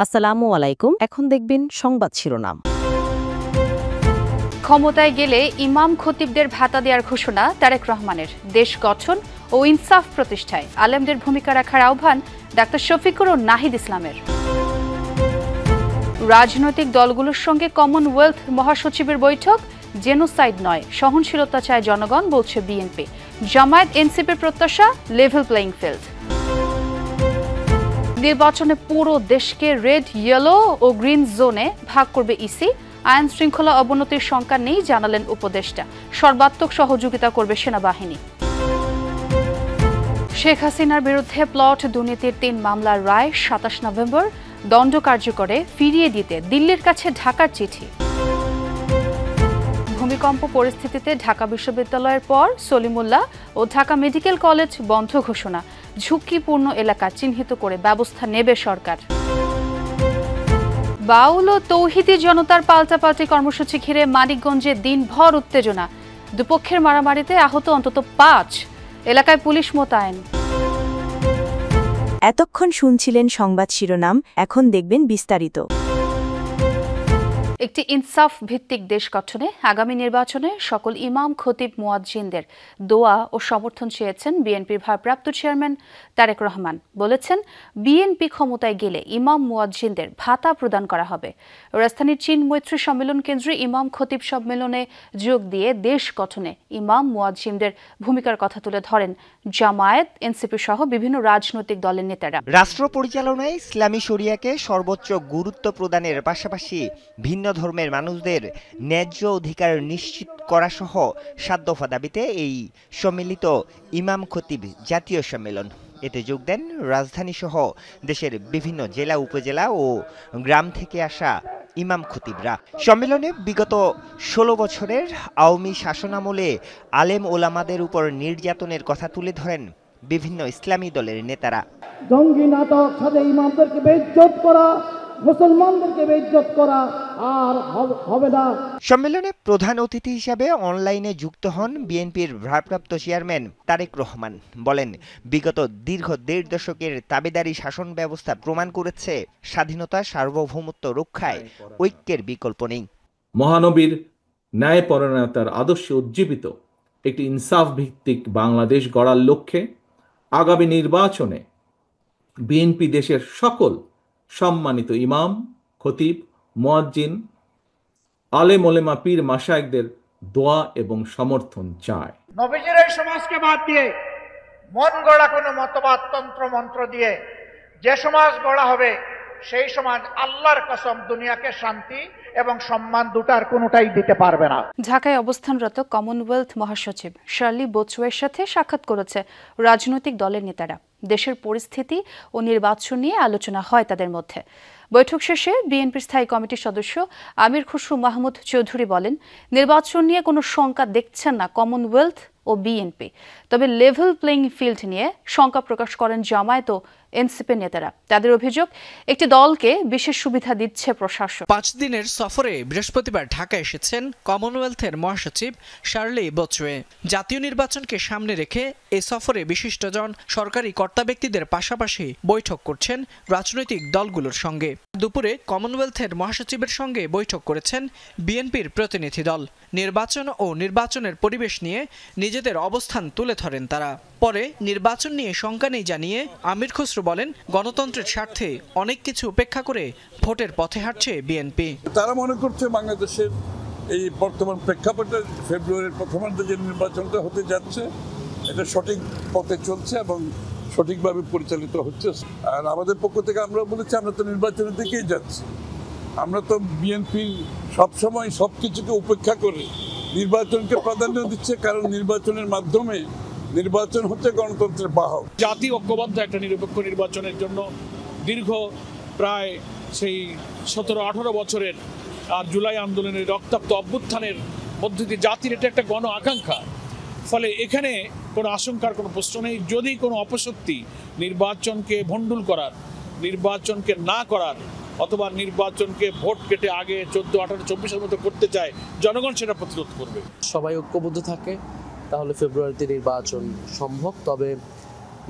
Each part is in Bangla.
আসসালামু আলাইকুম। এখন দেখবেন সংবাদ শিরোনাম। ক্ষমতায় গেলে ইমাম খতিবদের ভাতা দেওয়ার ঘোষণা তারেক রহমানের। দেশ গঠন ও ইনসাফ প্রতিষ্ঠায় আলেমদের ভূমিকা রাখার আহ্বান ডাক্তার শফিকুর ও নাহিদ ইসলামের। রাজনৈতিক দলগুলোর সঙ্গে কমনওয়েলথ মহাসচিবের বৈঠক, জেনোসাইড নয়, সহনশীলতা চায় জনগণ, বলছে বিএনপি। জামায়াত এনসিপির প্রত্যাশা লেভেল প্লেইং ফিল্ড। নির্বাচনে পুরো দেশকে রেড, ইয়েলো ও গ্রিন জোনে ভাগ করবে ইসি। আইন শৃঙ্খলা অবনতির শঙ্কা নেই, জানালেন উপদেষ্টা। সর্বাত্মক সহযোগিতা করবে সেনাবাহিনী। শেখ হাসিনার বিরুদ্ধে প্লট দুর্নীতির ৩ মামলার রায় ২৭ নভেম্বর। দণ্ড কার্যকরে ফিরিয়ে দিতে দিল্লির কাছে ঢাকার চিঠি। ভূমিকম্প পরিস্থিতিতে ঢাকা বিশ্ববিদ্যালয়ের পর সলিমুল্লাহ ও ঢাকা মেডিকেল কলেজ বন্ধ ঘোষণা। ঝুঁকিপূর্ণ এলাকা চিহ্নিত করে ব্যবস্থা নেবে সরকার। বাউল ও তৌহিদি জনতার পাল্টাপাল্টি কর্মসূচি ঘিরে মানিকগঞ্জে দিনভর উত্তেজনা। দুপক্ষের মারামারিতে আহত অন্তত ৫। এলাকায় পুলিশ মোতায়েন। এতক্ষণ শুনছিলেন সংবাদ শিরোনাম, এখন দেখবেন বিস্তারিত। একটি ইনসাফ ভিত্তিক দেশ গঠনে আগামী নির্বাচনে সকল ইমাম খতিব মুয়াজ্জিনদের দোয়া ও সমর্থন চেয়েছেন বিএনপির ভারপ্রাপ্ত চেয়ারম্যান তারেক রহমান। বলেছেন, বিএনপি ক্ষমতায় গেলে ইমাম মুয়াজ্জিনদের ভাতা প্রদান করা হবে। রাজধানীর চীন মৈত্রী সম্মেলন কেন্দ্রে ইমাম খতিব সম্মেলনে যোগ দিয়ে দেশ গঠনে ইমাম মুয়াজ্জিনদের ভূমিকার কথা তুলে ধরেন জামায়াত, এনসিপি সহ বিভিন্ন রাজনৈতিক দলের নেতারা। রাষ্ট্র পরিচালনায় ইসলামী শরিয়াকে সর্বোচ্চ গুরুত্ব প্রদানের পাশাপাশি ভিন্ন ধর্মের মানুষদের ন্যায্য অধিকার নিশ্চিত করা সহ ৭ দফা দাবিতে এই সম্মিলিত ইমাম খতিব জাতীয় সম্মেলন। এতে যোগ দেন রাজধানী সহ দেশের বিভিন্ন জেলা, উপজেলা ও গ্রাম থেকে আসা ইমাম খতিবরা। সম্মেলনে বিগত ১৬ বছরের আওয়ামী শাসনামলে আলেম ওলামাদের উপর নির্যাতনের কথা তুলে ধরেন বিভিন্ন ইসলামী দলের নেতারা। জঙ্গি নাটক সাথে ইমামদেরকে বেইজ্জত করা, মুসলমানদেরকে বেইজ্জত করা আর হবে না। সম্মেলনে প্রধান অতিথি হিসাবে অনলাইনে যুক্ত হন বিএনপির ভারপ্রাপ্ত চেয়ারম্যান তারেক রহমান। বলেন, বিগত দীর্ঘ ১.৫ দশকের তাবেদারি শাসন ব্যবস্থা প্রমাণ করেছে স্বাধীনতা, সার্বভৌমত্ব রক্ষায় ঐক্যের বিকল্প নেই। মহানবীর ন্যায়পরায়ণতার আদর্শে উজ্জীবিত একটি ইনসাফ ভিত্তিক বাংলাদেশ গড়ার লক্ষ্যে আগামী নির্বাচনে বিএনপি দেশের সকল সম্মানিত ইমাম, খতিব, মুয়াজ্জিন, আলেম ওলেমা, পীর মাশায়েখদের দোয়া এবং সমর্থন চায়। নবীজির এই সমাজকে বাদ দিয়ে মন গড়া কোনো মতবাদ, তন্ত্র মন্ত্র দিয়ে যে সমাজ গড়া হবে, সেই সমাজ আল্লাহর কসম দুনিয়াকে শান্তি এবং সম্মান দুটার কোনোটাই দিতে পারবে না। ঢাকায় অবস্থানরত কমনওয়েলথ মহাসচিব শার্লি বোচওয়ের সাথে সাক্ষাৎ করেছে রাজনৈতিক দলের নেতারা। দেশের পরিস্থিতি ও নির্বাচন নিয়ে আলোচনা হয় তাদের মধ্যে। বৈঠক শেষে বিএনপির স্থায়ী কমিটির সদস্য আমির খুসরু মাহমুদ চৌধুরী বলেন, নির্বাচন নিয়ে কোনো শঙ্কা দেখছেন না কমনওয়েলথ ও বিএনপি। তবে লেভেল প্লেইং ফিল্ড নিয়ে শঙ্কা প্রকাশ করেন জামায়াত ও এনসিপি নেতারা। তাদের অভিযোগ, একটি দলকে বিশেষ সুবিধা দিচ্ছে প্রশাসন। ৫ দিনের সফরে বৃহস্পতিবার ঢাকা এসেছেন কমনওয়েলথের মহাসচিব শার্লি বোচওয়ে। জাতীয় নির্বাচনকে সামনে রেখে এই সফরে বিশিষ্টজন সরকারি কর্তা ব্যক্তিদের পাশাপাশি বৈঠক করছেন রাজনৈতিক দলগুলোর সঙ্গে। দুপুরে কমনওয়েলথের মহাসচিবের সঙ্গে বৈঠক করেছেন বিএনপির প্রতিনিধি দল। নির্বাচন ও নির্বাচনের পরিবেশ নিয়ে নিজেদের অবস্থান তুলে ধরেন তারা। পরে নির্বাচন নিয়ে শঙ্কা নেই জানিয়ে আমির খুসরু বলেন, গণতন্ত্রের স্বার্থে অনেক কিছু উপেক্ষা করে ভোটের পথে হাঁটছে বিএনপি। তারা মনে করছে বাংলাদেশের এই বর্তমান প্রেক্ষাপটে ফেব্রুয়ারির প্রথমার্ধে যে নির্বাচনটা হতে যাচ্ছে, এটা সঠিক পথে চলছে এবং সঠিকভাবে পরিচালিত হচ্ছে। আর আমাদের পক্ষ থেকে আমরা বলেছি, আমরা তো নির্বাচনের দিকেই যাচ্ছি। আমরা তো বিএনপি সবসময় সব কিছুকে উপেক্ষা করে নির্বাচনকে প্রাধান্য দিচ্ছে, কারণ নির্বাচনের মাধ্যমে নির্বাচন হচ্ছে গণতন্ত্রের বাহক। জাতি ঐক্যবদ্ধ একটা নিরপেক্ষ নির্বাচনের জন্য দীর্ঘ প্রায় সেই ১৭-১৮ বছরের আর জুলাই আন্দোলনের রক্তাক্ত অভ্যুত্থানের মধ্যে দিয়ে জাতির এটা একটা গণ আকাঙ্ক্ষা। ফলে এখানে কোনো আশঙ্কার কোনো প্রশ্ন নেই। যদি কোনো অপশক্তি নির্বাচনকে ভণ্ডুল করার, নির্বাচনকে না করার অথবা নির্বাচনকে ভোট কেটে আগে 14, 18, 24-এর মতো করতে চায়, জনগণ সেটা প্রতিরোধ করবে। সবাই ঐক্যবদ্ধ থাকে তাহলে ফেব্রুয়ারিতে নির্বাচন সম্ভব। তবে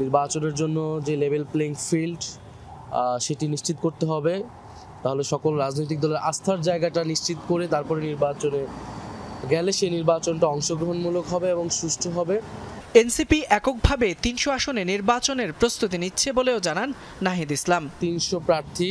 নির্বাচনের জন্য যে লেভেল প্লেইং ফিল্ড সেটি নিশ্চিত করতে হবে। তাহলে সকল রাজনৈতিক দলের আস্থার জায়গাটা নিশ্চিত করে তারপরে নির্বাচনে গেলে সেই নির্বাচনটা অংশগ্রহণমূলক হবে এবং সুষ্ঠু হবে। এনসিপি এককভাবে ৩০০ আসনে নির্বাচনের প্রস্তুতি নিচ্ছে বলেও জানান নাহিদ ইসলাম। ৩০০ প্রার্থী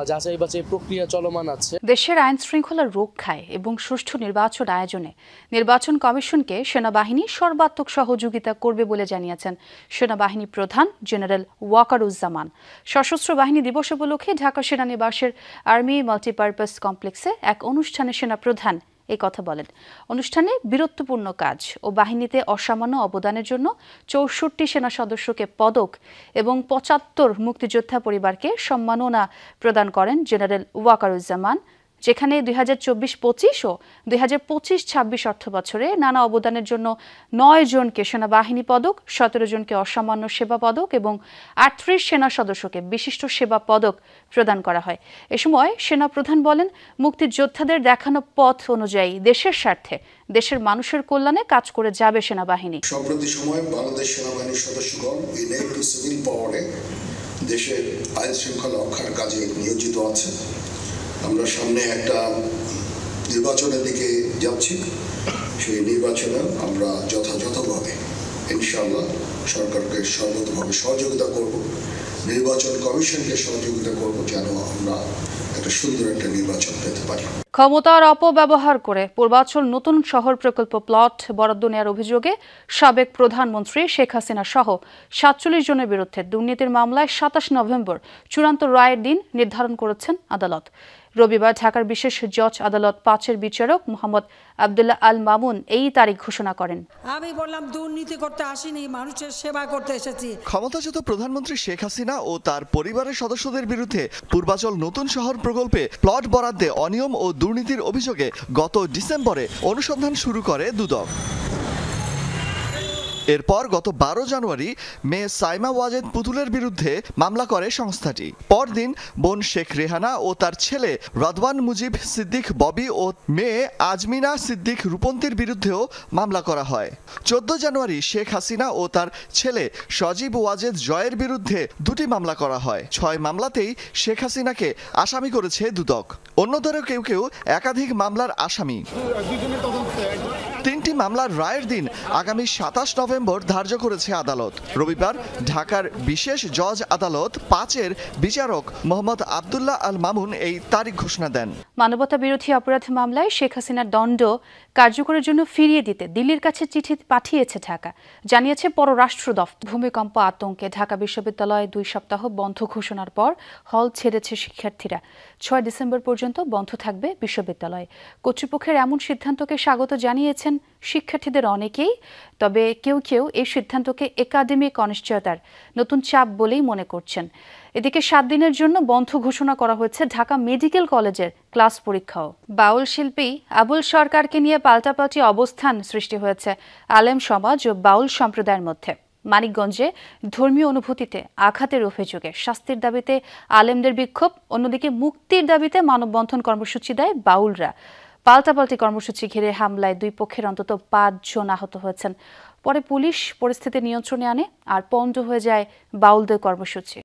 যাচাই বাছাই প্রক্রিয়া চলমান আছে। দেশের আইন শৃঙ্খলা রক্ষায় এবং সুষ্ঠু নির্বাচন আয়োজনে নির্বাচন কমিশনকে সেনাবাহিনী সর্বাত্মক সহযোগিতা করবে বলে জানিয়েছেন সেনাবাহিনী প্রধান জেনারেল ওয়াকারুজ্জামান। সশস্ত্র বাহিনী দিবস উপলক্ষে ঢাকা সেনানিবাসের আর্মি মাল্টিপারপাস কমপ্লেক্সে এক অনুষ্ঠানে সেনাপ্রধান এই কথা বলেন। অনুষ্ঠানে বীরত্বপূর্ণ কাজ ও বাহিনীতে অসামান্য অবদানের জন্য ৬৪ সেনা সদস্যকে পদক এবং ৭৫ মুক্তিযোদ্ধা পরিবারকে সম্মাননা প্রদান করেন জেনারেল ওয়াকারুজ্জামান, যেখানে ২০২৪-২৫ ও ২০২৫-২৬ অর্থবছরে নানা অবদানের জন্য ৯ জনকে সেনাবাহিনী পদক, ১৭ জনকে অসামান্য সেবা পদক এবং ৩৮ সেনা সদস্যকে বিশিষ্ট সেবা পদক প্রদান করা হয়। এ সময় সেনাপ্রধান বলেন, মুক্তিযোদ্ধাদের দেখানো পথ অনুযায়ী দেশের স্বার্থে দেশের মানুষের কল্যাণে কাজ করে যাবে সেনাবাহিনী। সম্প্রতি সময়ে বাংলাদেশ সেনাবাহিনীর সদস্যগণ ইনেট টু সিভিল পাওয়ারে দেশের আইন শৃঙ্খলা রক্ষার কাজে নিয়োজিত আছে। আমরা সামনে একটা নির্বাচনের দিকে যাচ্ছি। সেই নির্বাচনে আমরা যথাযথভাবে ইনশাআল্লাহ সরকারকে সর্বতভাবে সহযোগিতা করব, নির্বাচন কমিশনকে সহযোগিতা করব, যেন আমরা একটা সুন্দর একটা নির্বাচন পেতে পারি। ক্ষমতার অপব্যবহার করে পূর্বাঞ্চল নতুন শহর প্রকল্প প্লট বরাদ্দ নেওয়ার অভিযোগে সাবেক প্রধানমন্ত্রী শেখ হাসিনা সহ ৪৭ জনের বিরুদ্ধে দুর্নীতির মামলায় ২৭ নভেম্বর চূড়ান্ত রায়ের দিন নির্ধারণ করেছেন আদালত। রবিবার ঢাকার বিশেষ জজ আদালত ৫-এর বিচারক মোহাম্মদ আবদুল্লাহ আল মামুন এই তারিখ ঘোষণা করেন। আমি বললাম দুর্নীতি করতে আসিনি, মানুষের সেবা করতে এসেছি। ক্ষমতাচ্যুত প্রধানমন্ত্রী শেখ হাসিনা ও তার পরিবারের সদস্যদের বিরুদ্ধে পূর্বাঞ্চল নতুন শহর প্রকল্পে প্লট বরাদ্দে অনিয়ম ও দুর্নীতির অভিযোগে গত ডিসেম্বরে অনুসন্ধান শুরু করে দুদক। এরপর গত ১২ জানুয়ারি মেয়ে সাইমা ওয়াজেদ পুতুলের বিরুদ্ধে মামলা করে সংস্থাটি। পরদিন বোন শেখ রেহানা ও তার ছেলে রদওয়ান মুজিব সিদ্দিক ববি ও মেয়ে আজমিনা সিদ্দিক রূপন্তীর বিরুদ্ধেও মামলা করা হয়। ১৪ জানুয়ারি শেখ হাসিনা ও তার ছেলে সজীব ওয়াজেদ জয়ের বিরুদ্ধে ২টি মামলা করা হয়। ৬ মামলাতেই শেখ হাসিনাকে আসামি করেছে দুদক। অন্যদের কেউ কেউ একাধিক মামলার আসামি। ৩টি মামলার রায়ের দিন আগামী ২৭ নভেম্বর ধার্য করেছে আদালত। রবিবার ঢাকার বিশেষ জজ আদালত ৫-এর বিচারক মোহাম্মদ আবদুল্লাহ আল মামুন এই তারিখ ঘোষণা দেন। মানবতা বিরোধী অপরাধ মামলায় শেখ হাসিনার দণ্ড কার্যকরের জন্য ফিরিয়ে দিতে দিল্লির কাছে চিঠি পাঠিয়েছে ঢাকা, জানিয়েছে পররাষ্ট্র দফতর। ভূমিকম্প আতঙ্কে ঢাকা বিশ্ববিদ্যালয়ে ২ সপ্তাহ বন্ধ ঘোষণার পর হল ছেড়েছে শিক্ষার্থীরা। ৬ ডিসেম্বর পর্যন্ত বন্ধ থাকবে বিশ্ববিদ্যালয়। কর্তৃপক্ষের এমন সিদ্ধান্তকে স্বাগত জানিয়েছেন শিক্ষার্থীদের অনেকেই, তবে কেউ কেউ এই সিদ্ধান্তকে একাডেমিক অনিশ্চয়তার নতুন চাপ বলেই মনে করছেন। এদিকে ৭ দিনের জন্য বন্ধ ঘোষণা করা হয়েছে ঢাকা মেডিকেল কলেজের ক্লাস পরীক্ষাও। বাউল শিল্পী আবুল সরকারকে নিয়ে পাল্টাপাল্টি অবস্থান সৃষ্টি হয়েছে আলেম সমাজ ও বাউল সম্প্রদায়ের মধ্যে। মানিকগঞ্জে ধর্মীয় অনুভূতিতে আঘাতের অভিযোগে শাস্তির দাবিতে আলেমদের বিক্ষোভ, অন্যদিকে মুক্তির দাবিতে মানববন্ধন কর্মসূচি দেয় বাউলরা। পাল্টাপাল্টি কর্মসূচি ঘিরে হামলায় ২ পক্ষের অন্তত ৫ জন আহত হয়েছেন। পরে পুলিশ পরিস্থিতি নিয়ন্ত্রণে আনে আর পণ্ড হয়ে যায় বাউলদের কর্মসূচি।